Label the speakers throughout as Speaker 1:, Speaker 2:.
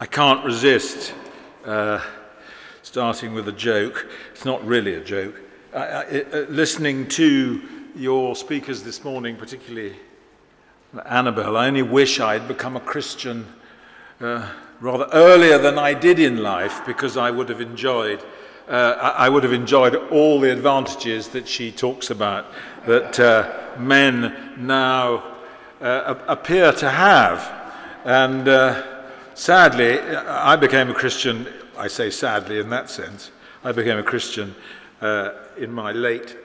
Speaker 1: I can't resist starting with a joke. It's not really a joke. Listening to your speakers this morning, particularly Annabelle, I only wish I'd become a Christian rather earlier than I did in life, because I would have enjoyed all the advantages that she talks about that men now appear to have. And sadly, I became a Christian. I say sadly in that sense. I became a Christian in my late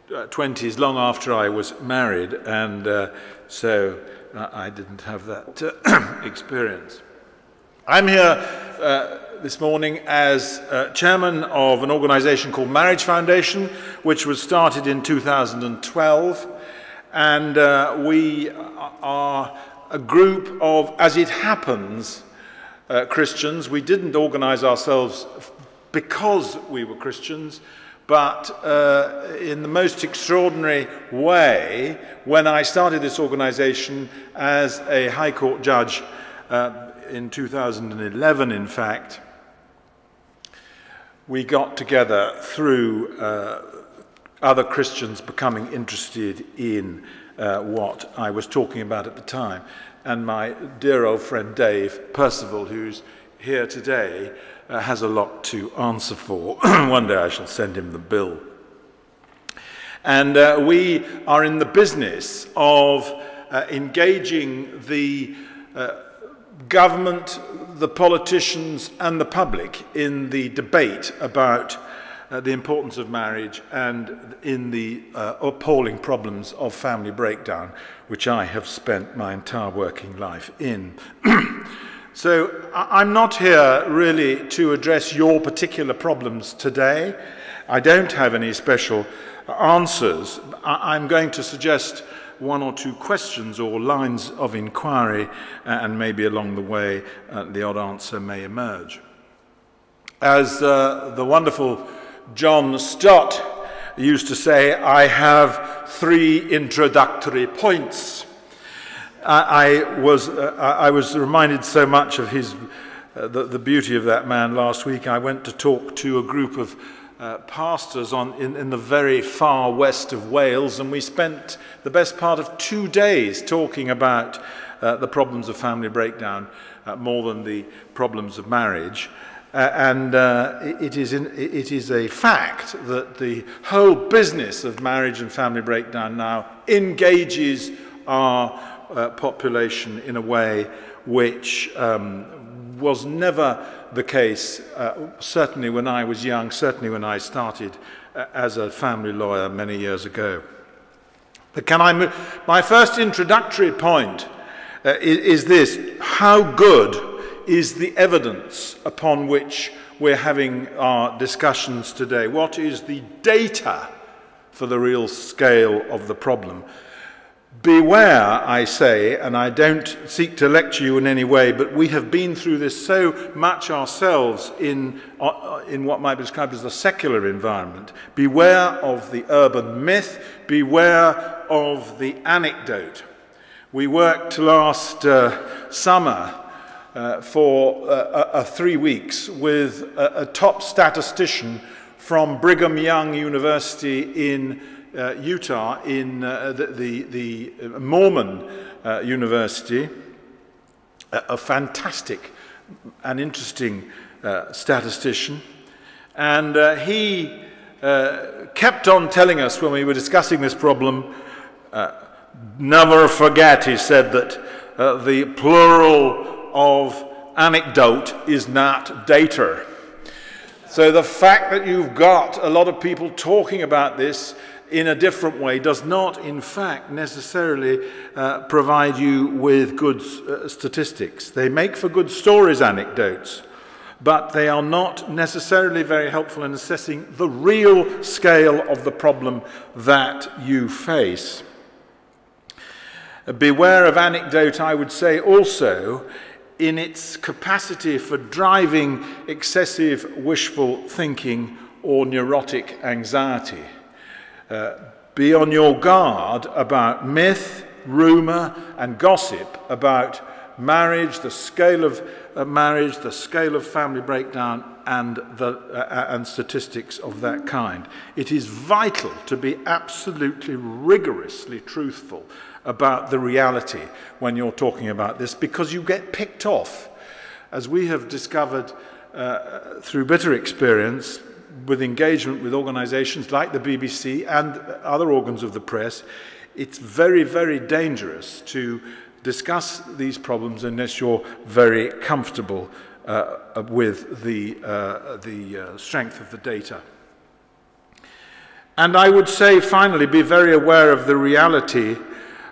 Speaker 1: 20s, long after I was married, and so I didn't have that experience. I'm here this morning as chairman of an organization called Marriage Foundation, which was started in 2012, and we are a group of, as it happens, Christians. We didn't organize ourselves because we were Christians, but in the most extraordinary way, when I started this organization as a High Court judge in 2011, in fact, we got together through other Christians becoming interested in what I was talking about at the time. And my dear old friend Dave Percival, who's here today, has a lot to answer for. One day I shall send him the bill. And we are in the business of engaging the government, the politicians and the public in the debate about the importance of marriage and in the appalling problems of family breakdown, which I have spent my entire working life in. So I'm not here really to address your particular problems today. I don't have any special answers. I'm going to suggest one or two questions or lines of inquiry, and maybe along the way the odd answer may emerge. As the wonderful John Stott used to say, I have 3 introductory points. I was reminded so much of the beauty of that man last week. I went to talk to a group of pastors in the very far west of Wales, and we spent the best part of 2 days talking about the problems of family breakdown more than the problems of marriage. It is a fact that the whole business of marriage and family breakdown now engages our population in a way which was never the case, certainly when I was young, certainly when I started as a family lawyer many years ago. But my first introductory point is this: how good is the evidence upon which we're having our discussions today? What is the data for the real scale of the problem? Beware, I say, and I don't seek to lecture you in any way, but we have been through this so much ourselves in what might be described as the secular environment. Beware of the urban myth, beware of the anecdote. We worked last summer for 3 weeks with a top statistician from Brigham Young University in Utah, in the Mormon University, a fantastic and interesting statistician. And he kept on telling us when we were discussing this problem, never forget, he said, that the plural of anecdote is not data. So the fact that you've got a lot of people talking about this in a different way does not, in fact, necessarily provide you with good statistics. They make for good stories, anecdotes, but they are not necessarily very helpful in assessing the real scale of the problem that you face. Beware of anecdote, I would say, also in its capacity for driving excessive wishful thinking or neurotic anxiety. Be on your guard about myth, rumour and gossip about marriage, the scale of marriage, the scale of family breakdown, and statistics of that kind. It is vital to be absolutely rigorously truthful about the reality when you're talking about this, because you get picked off. As we have discovered through bitter experience with engagement with organizations like the BBC and other organs of the press, it's very, very dangerous to discuss these problems unless you're very comfortable with the strength of the data. And I would say, finally, be very aware of the reality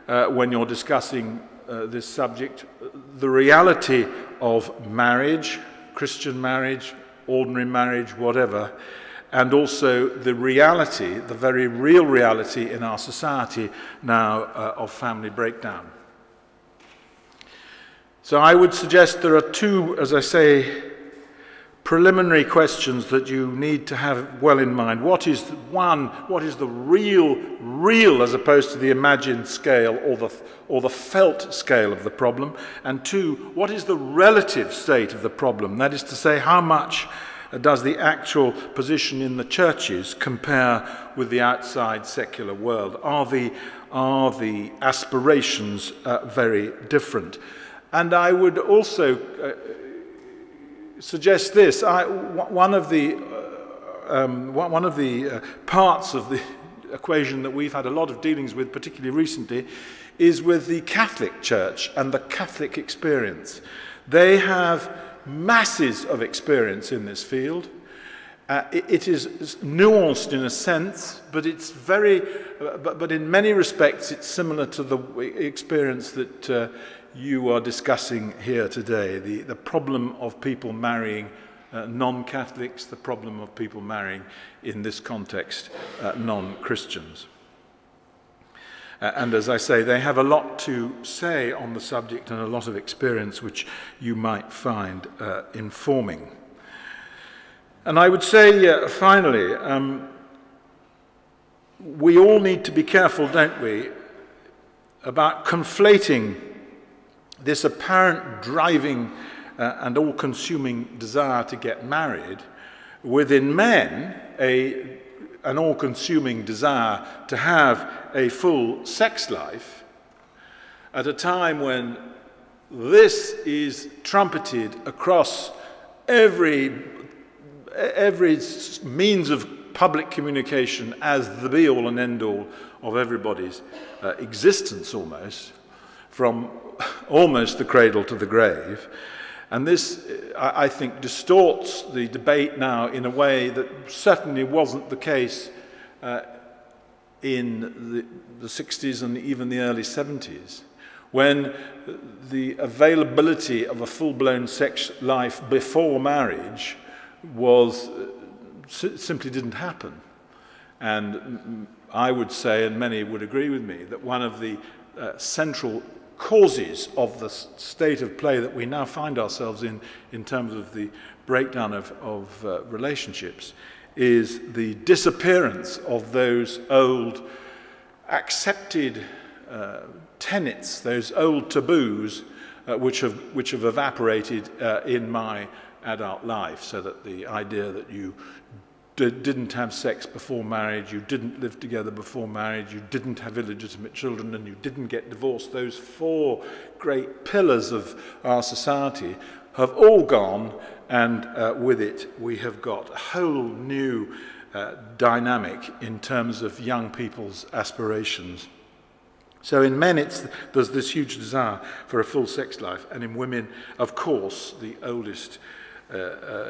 Speaker 1: when you're discussing this subject, the reality of marriage, Christian marriage, ordinary marriage, whatever, and also the reality, the very real reality in our society now of family breakdown. So I would suggest there are two, as I say, preliminary questions that you need to have well in mind. What is the real as opposed to the imagined scale or the felt scale of the problem? And two, what is the relative state of the problem? That is to say, how much does the actual position in the churches compare with the outside secular world? Are the aspirations very different? And I would also suggest this. One of the parts of the equation that we've had a lot of dealings with, particularly recently, is with the Catholic Church and the Catholic experience. They have masses of experience in this field. It is nuanced in a sense, but it's but in many respects it's similar to the experience that you are discussing here today, the problem of people marrying non-Catholics, the problem of people marrying, in this context, non-Christians. And as I say, they have a lot to say on the subject and a lot of experience which you might find informing. And I would say, finally, we all need to be careful, don't we, about conflating this apparent driving and all-consuming desire to get married within men an all-consuming desire to have a full sex life at a time when this is trumpeted across every means of public communication as the be-all and end-all of everybody's existence almost, from almost the cradle to the grave. And this, I think, distorts the debate now in a way that certainly wasn't the case in the 60s and even the early 70s, when the availability of a full-blown sex life before marriage simply didn't happen. And I would say, and many would agree with me, that one of the central causes of the state of play that we now find ourselves in terms of the breakdown of relationships, is the disappearance of those old accepted tenets, those old taboos which have evaporated in my adult life, so that the idea that you didn't have sex before marriage, you didn't live together before marriage, you didn't have illegitimate children, and you didn't get divorced, those four great pillars of our society have all gone, and with it we have got a whole new dynamic in terms of young people's aspirations. So in men there's this huge desire for a full sex life, and in women, of course, the oldest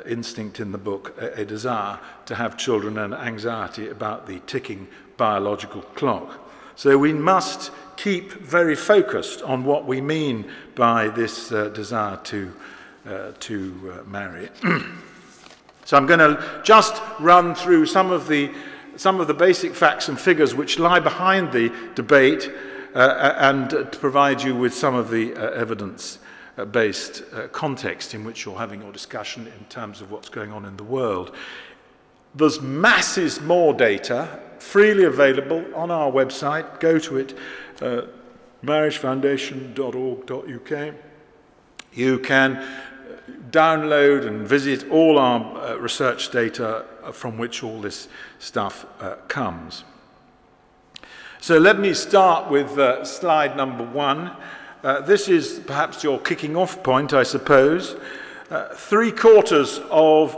Speaker 1: instinct in the book, a desire to have children and anxiety about the ticking biological clock. So we must keep very focused on what we mean by this desire to marry. So I'm going to just run through some of the basic facts and figures which lie behind the debate and to provide you with some of the evidence-based context in which you're having your discussion in terms of what's going on in the world. There's masses more data freely available on our website. Go to it, marriagefoundation.org.uk. You can download and visit all our research data from which all this stuff comes. So let me start with slide number 1. This is perhaps your kicking off point, I suppose. 3/4 of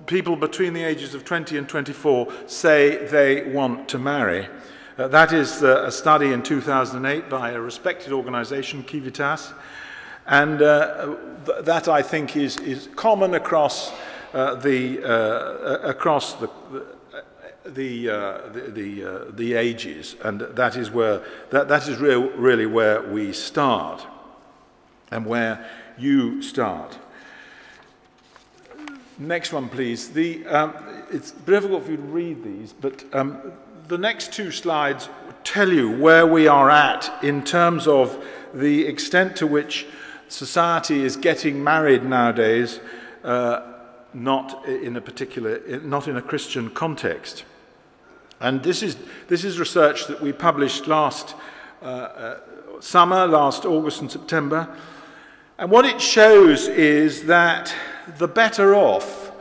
Speaker 1: people between the ages of 20 and 24 say they want to marry. That is a study in 2008 by a respected organization, Civitas, and that I think is common across the ages, and that is really where we start, and where you start. Next one, please. It's difficult for you to read these, but the next 2 slides tell you where we are at in terms of the extent to which society is getting married nowadays, not in a Christian context. And this is research that we published last summer, last August and September. And what it shows is that the better off,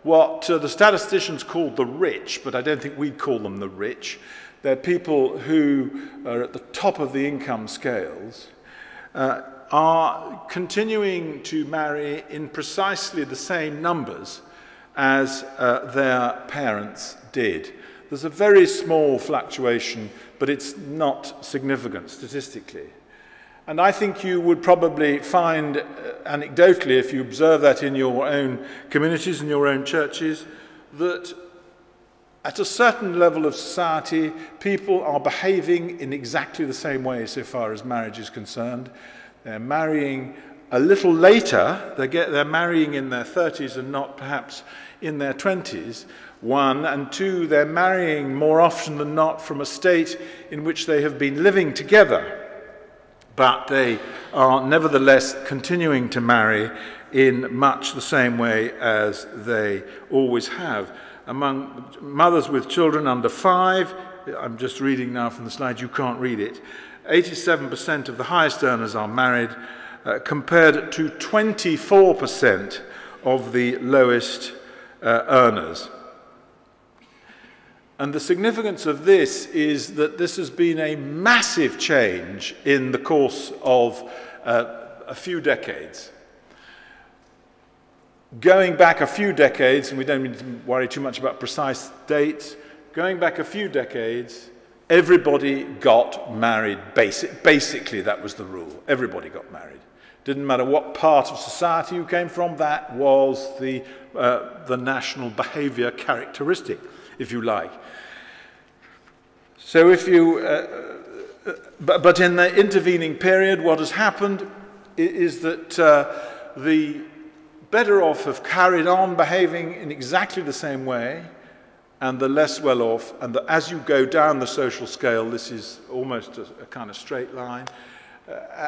Speaker 1: what the statisticians called the rich, but I don't think we'd call them the rich, they're people who are at the top of the income scales, are continuing to marry in precisely the same numbers as their parents did. There's a very small fluctuation, but it's not significant statistically. And I think you would probably find, anecdotally, if you observe that in your own communities and your own churches, that at a certain level of society, people are behaving in exactly the same way so far as marriage is concerned. They're marrying a little later. They're marrying in their 30s and not perhaps in their 20s, 1. And 2, they're marrying more often than not from a state in which they have been living together. But they are nevertheless continuing to marry in much the same way as they always have. Among mothers with children under 5, I'm just reading now from the slide, you can't read it, 87% of the highest earners are married, compared to 24% of the lowest earners. And the significance of this is that this has been a massive change in the course of a few decades. Going back a few decades, and we don't need to worry too much about precise dates, going back a few decades, everybody got married. Basically, that was the rule. Everybody got married. Didn't matter what part of society you came from, that was the national behavior characteristic, if you like. So if you, but in the intervening period, what has happened is that the better off have carried on behaving in exactly the same way, and the less well off, and as you go down the social scale, this is almost a kind of straight line,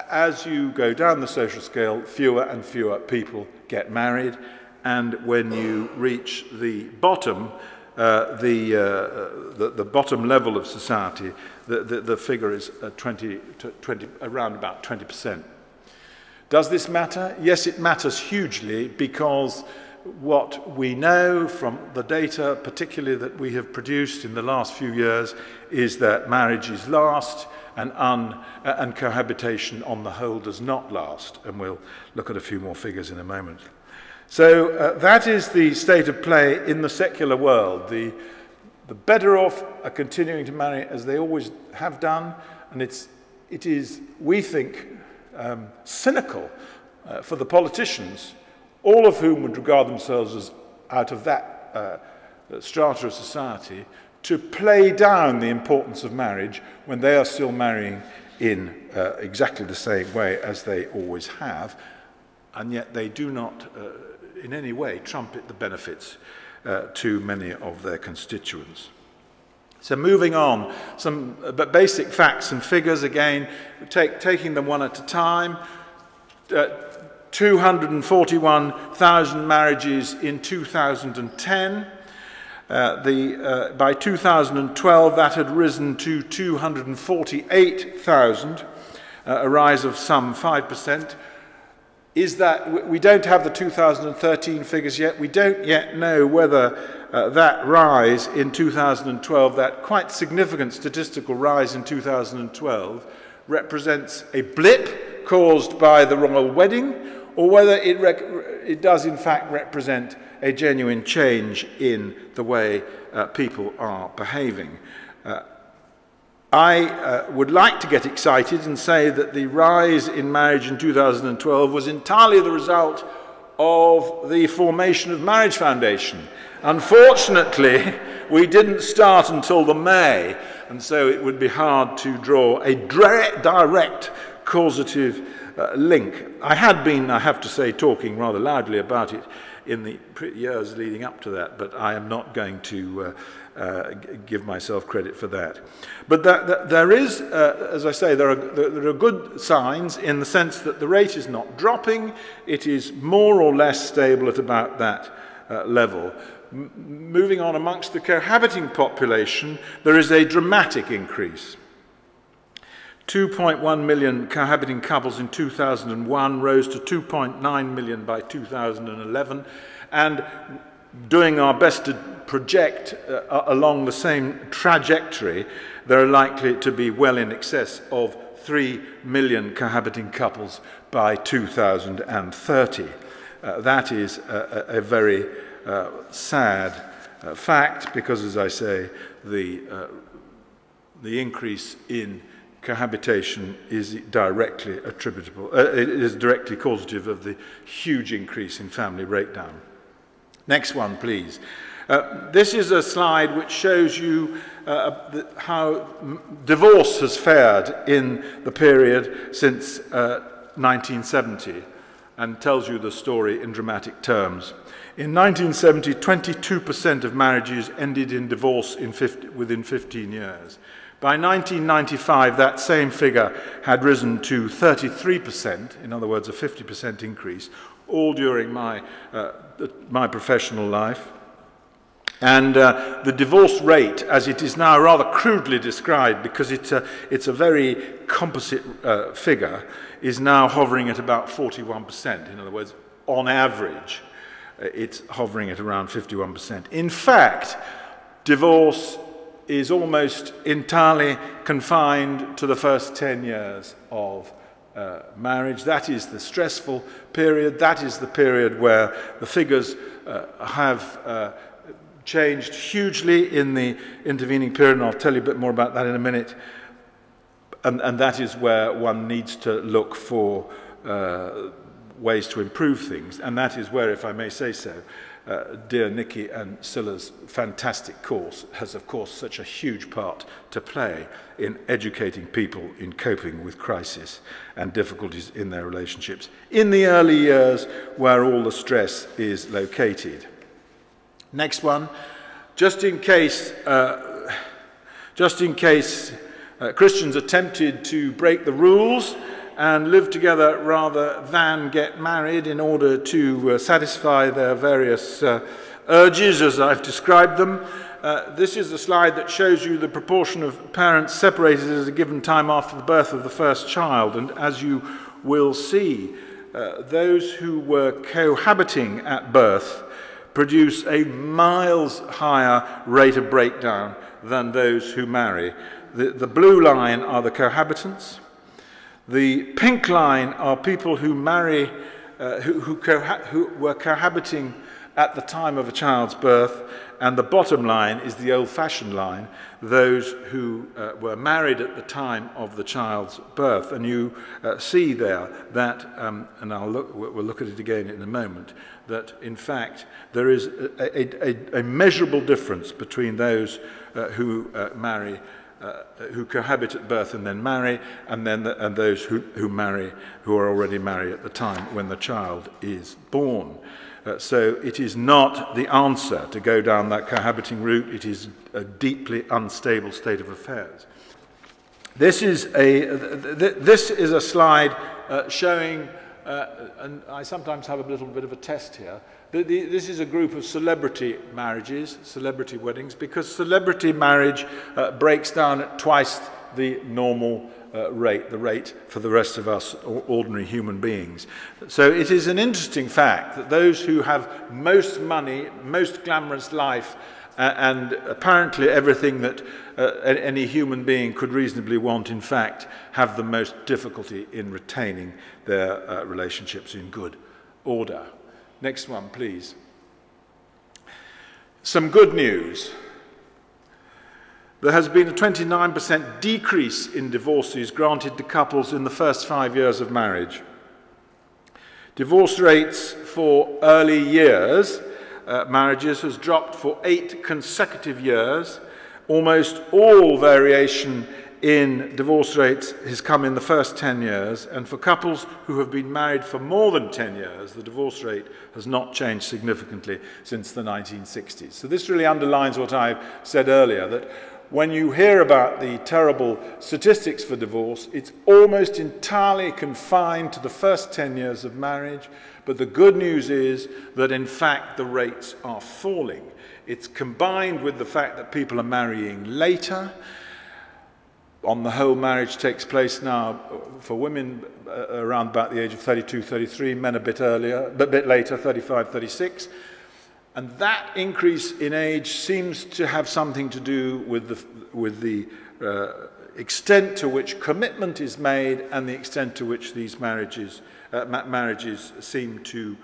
Speaker 1: as you go down the social scale, fewer and fewer people get married, and when you reach the bottom, the bottom level of society, the figure is around about 20%. Does this matter? Yes, it matters hugely, because what we know from the data, particularly that we have produced in the last few years, is that marriages last and cohabitation on the whole does not last. And we'll look at a few more figures in a moment. So that is the state of play in the secular world. The better off are continuing to marry as they always have done, and it is, we think, cynical for the politicians, all of whom would regard themselves as out of that strata of society, to play down the importance of marriage when they are still marrying in exactly the same way as they always have, and yet they do not in any way trumpet the benefits to many of their constituents. So moving on, some basic facts and figures again, taking them one at a time. 241,000 marriages in 2010. By 2012, that had risen to 248,000, a rise of some 5%. is that we don't have the 2013 figures yet. We don't yet know whether that rise in 2012, that quite significant statistical rise in 2012, represents a blip caused by the royal wedding, or whether it does in fact represent a genuine change in the way people are behaving. I would like to get excited and say that the rise in marriage in 2012 was entirely the result of the formation of Marriage Foundation. Unfortunately, we didn't start until the May, and so it would be hard to draw a direct causative link. I had been, I have to say, talking rather loudly about it in the years leading up to that, but I am not going to give myself credit for that. But there is, as I say, there are good signs in the sense that the rate is not dropping. It is more or less stable at about that level. Moving on amongst the cohabiting population, there is a dramatic increase. 2.1 million cohabiting couples in 2001 rose to 2.9 million by 2011, and doing our best to project along the same trajectory, there are likely to be well in excess of 3 million cohabiting couples by 2030. That is a very sad fact, because, as I say, the increase in cohabitation is directly attributable, it is directly causative of the huge increase in family breakdown. Next one, please. This is a slide which shows you how divorce has fared in the period since 1970, and tells you the story in dramatic terms. In 1970, 22% of marriages ended in divorce within 15 years. By 1995, that same figure had risen to 33%, in other words, a 50% increase, all during my professional life. And the divorce rate, as it is now rather crudely described, because it's a very composite figure, is now hovering at about 41%. In other words, on average, it's hovering at around 51%. In fact, divorce is almost entirely confined to the first 10 years of marriage. That is the stressful period. That is the period where the figures have changed hugely in the intervening period, and I'll tell you a bit more about that in a minute. And that is where one needs to look for ways to improve things. And that is where, if I may say so, dear Nikki and Scylla's fantastic course has, of course, such a huge part to play in educating people in coping with crisis and difficulties in their relationships in the early years where all the stress is located. Next one, just in case Christians attempted to break the rules and live together rather than get married in order to satisfy their various urges, as I've described them. This is a slide that shows you the proportion of parents separated at a given time after the birth of the first child. And as you will see, those who were cohabiting at birth produce a miles higher rate of breakdown than those who marry. The blue line are the cohabitants. The pink line are people who marry, who were cohabiting at the time of a child's birth, and the bottom line is the old-fashioned line, those who were married at the time of the child's birth. And you see there that, and we'll look at it again in a moment, that in fact there is a measurable difference between those who marry, who cohabit at birth and then marry, and those who marry, who are already married at the time when the child is born. So it is not the answer to go down that cohabiting route. It is a deeply unstable state of affairs. This is a slide showing, and I sometimes have a little bit of a test here. This is a group of celebrity marriages, celebrity weddings, because celebrity marriage breaks down at twice the normal rate, the rate for the rest of us ordinary human beings. So it is an interesting fact that those who have most money, most glamorous life, and apparently everything that any human being could reasonably want, in fact, have the most difficulty in retaining their relationships in good order. Next one, please. Some good news. There has been a 29% decrease in divorces granted to couples in the first 5 years of marriage. Divorce rates for early years marriages has dropped for 8 consecutive years. Almost all variation in divorce rates has come in the first 10 years, and for couples who have been married for more than 10 years, the divorce rate has not changed significantly since the 1960s. So this really underlines what I said earlier, that when you hear about the terrible statistics for divorce, it's almost entirely confined to the first 10 years of marriage. But the good news is that, in fact, the rates are falling. It's combined with the fact that people are marrying later. On the whole, marriage takes place now for women around about the age of 32, 33, men a bit earlier, a bit later, 35, 36. And that increase in age seems to have something to do with the extent to which commitment is made and the extent to which these marriages seem to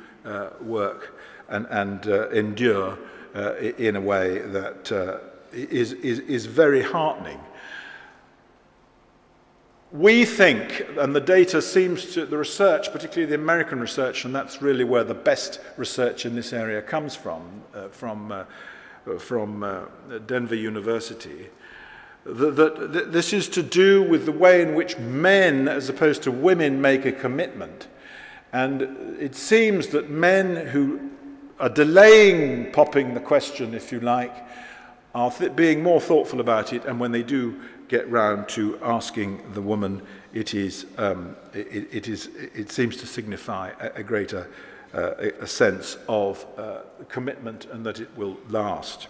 Speaker 1: work and endure in a way that is very heartening. We think, and the data seems to, the research, particularly the American research, and that's really where the best research in this area comes from Denver University, that this is to do with the way in which men, as opposed to women, make a commitment. And it seems that men who are delaying popping the question, if you like, are being more thoughtful about it, and when they do get round to asking the woman, it seems to signify a greater a sense of commitment and that it will last.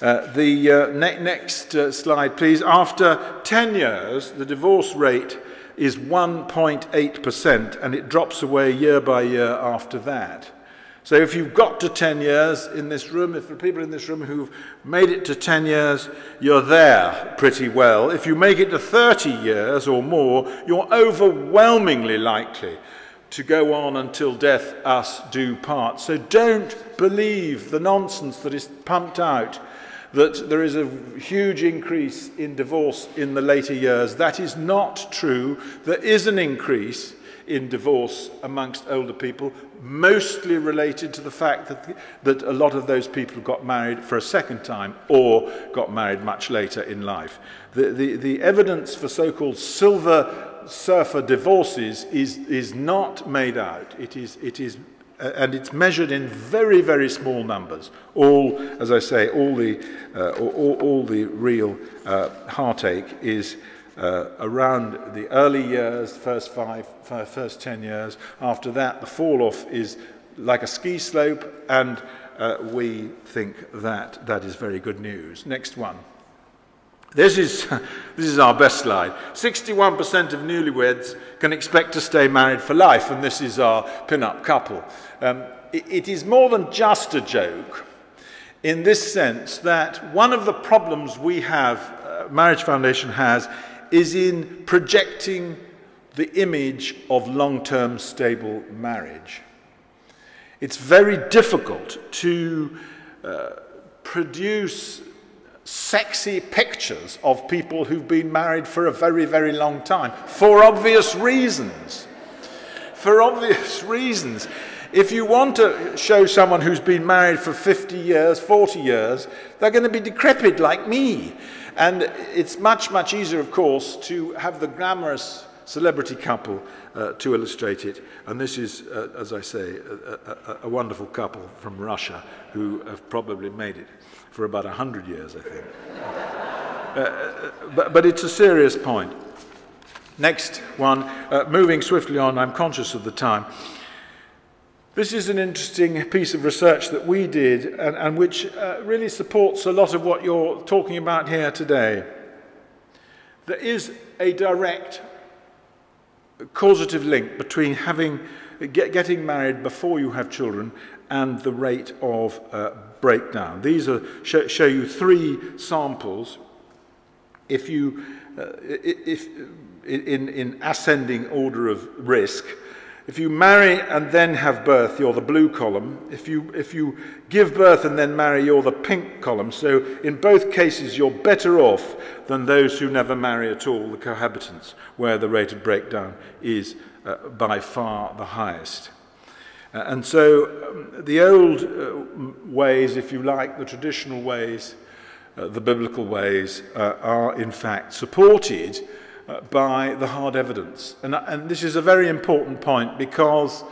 Speaker 1: Next slide, please. After 10 years, the divorce rate is 1.8%, and it drops away year by year after that. So if you've got to 10 years in this room, if there are people in this room who've made it to 10 years, you're there pretty well. If you make it to 30 years or more, you're overwhelmingly likely to go on until death us do part. So don't believe the nonsense that is pumped out that there is a huge increase in divorce in the later years. That is not true. There is an increase in divorce amongst older people, mostly related to the fact that a lot of those people got married for a second time or got married much later in life. The evidence for so-called silver surfer divorces is not made out. It is and it's measured in very, very small numbers. All, as I say, all the real heartache is around the early years, first 10 years. After that, the fall-off is like a ski slope, and we think that that is very good news. Next one. This is our best slide. 61% of newlyweds can expect to stay married for life, and this is our pin-up couple. It is more than just a joke, in this sense that one of the problems we have, Marriage Foundation has, is in projecting the image of long-term stable marriage. It's very difficult to produce sexy pictures of people who've been married for a very, very long time, for obvious reasons. For obvious reasons. If you want to show someone who's been married for 50 years, 40 years, they're going to be decrepit like me. And it's much, much easier, of course, to have the glamorous celebrity couple to illustrate it. And this is, as I say, a wonderful couple from Russia who have probably made it for about 100 years, I think. But it's a serious point. Next one, moving swiftly on, I'm conscious of the time. This is an interesting piece of research that we did and which really supports a lot of what you're talking about here today. there is a direct causative link between getting married before you have children and the rate of breakdown. These show you 3 samples. If you, in ascending order of risk, if you marry and then have birth, you're the blue column. If you give birth and then marry, you're the pink column. So in both cases, you're better off than those who never marry at all, the cohabitants, where the rate of breakdown is by far the highest. And so the old ways, if you like, the traditional ways, the biblical ways, are in fact supported by the hard evidence. And this is a very important point, because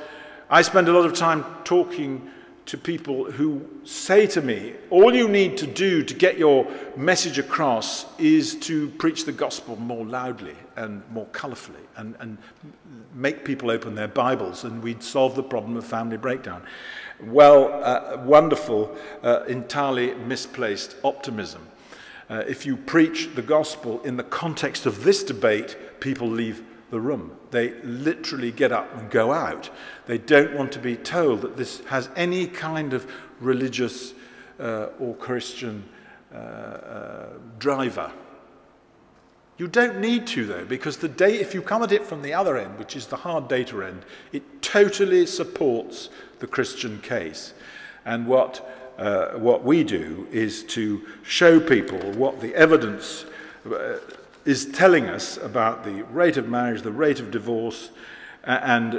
Speaker 1: I spend a lot of time talking to people who say to me, all you need to do to get your message across is to preach the gospel more loudly and more colourfully and make people open their Bibles, and we'd solve the problem of family breakdown. Well, wonderful, entirely misplaced optimism. If you preach the gospel in the context of this debate, people leave the room. They literally get up and go out. They don't want to be told that this has any kind of religious or Christian driver. You don't need to, though, because if you come at it from the other end, which is the hard data end, it totally supports the Christian case. And what we do is to show people what the evidence is telling us about the rate of marriage, the rate of divorce, and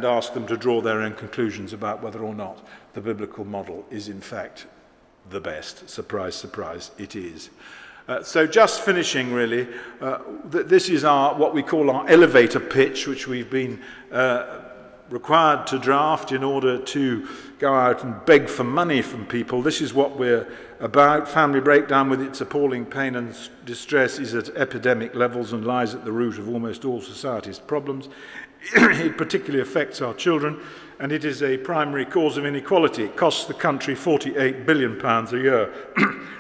Speaker 1: ask them to draw their own conclusions about whether or not the biblical model is in fact the best. Surprise, surprise, it is. So just finishing, really, this is what we call our elevator pitch, which we've been required to draft in order to go out and beg for money from people. This is what we're about. Family breakdown, with its appalling pain and distress, is at epidemic levels and lies at the root of almost all society's problems. It particularly affects our children, and it is a primary cause of inequality. It costs the country £48 billion a year.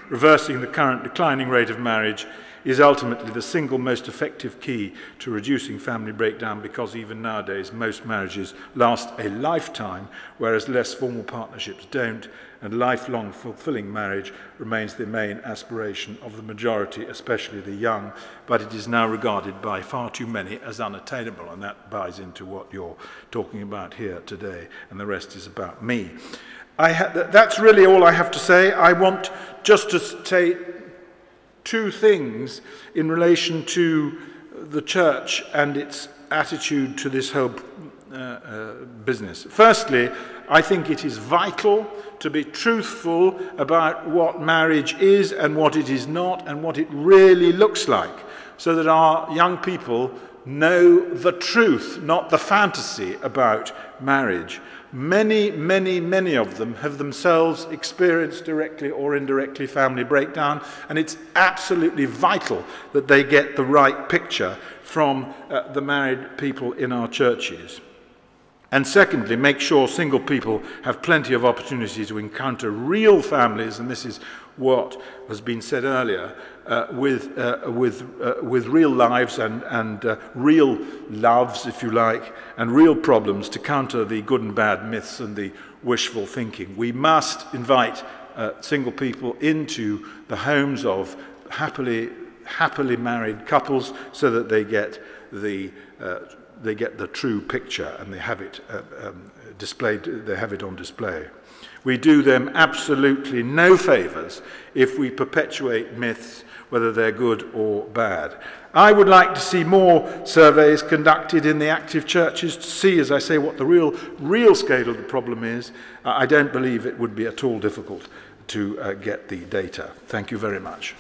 Speaker 1: Reversing the current declining rate of marriage is ultimately the single most effective key to reducing family breakdown, because even nowadays most marriages last a lifetime, whereas less formal partnerships don't, and lifelong fulfilling marriage remains the main aspiration of the majority, especially the young, but it is now regarded by far too many as unattainable, and that buys into what you're talking about here today, and the rest is about me. That's really all I have to say. I want just to say 2 things in relation to the church and its attitude to this whole business. Firstly, I think it is vital to be truthful about what marriage is and what it is not and what it really looks like, so that our young people know the truth, not the fantasy about marriage. Many, many, many of them have themselves experienced directly or indirectly family breakdown, and it's absolutely vital that they get the right picture from the married people in our churches. And secondly, make sure single people have plenty of opportunity to encounter real families, and this is what has been said earlier, with real lives and real loves, if you like, and real problems to counter the good and bad myths and the wishful thinking. We must invite single people into the homes of happily married couples, so that they get the true picture and they have it displayed. They have it on display. We do them absolutely no favours if we perpetuate myths, whether they're good or bad. I would like to see more surveys conducted in the active churches to see, as I say, what the real scale of the problem is. I don't believe it would be at all difficult to get the data. Thank you very much.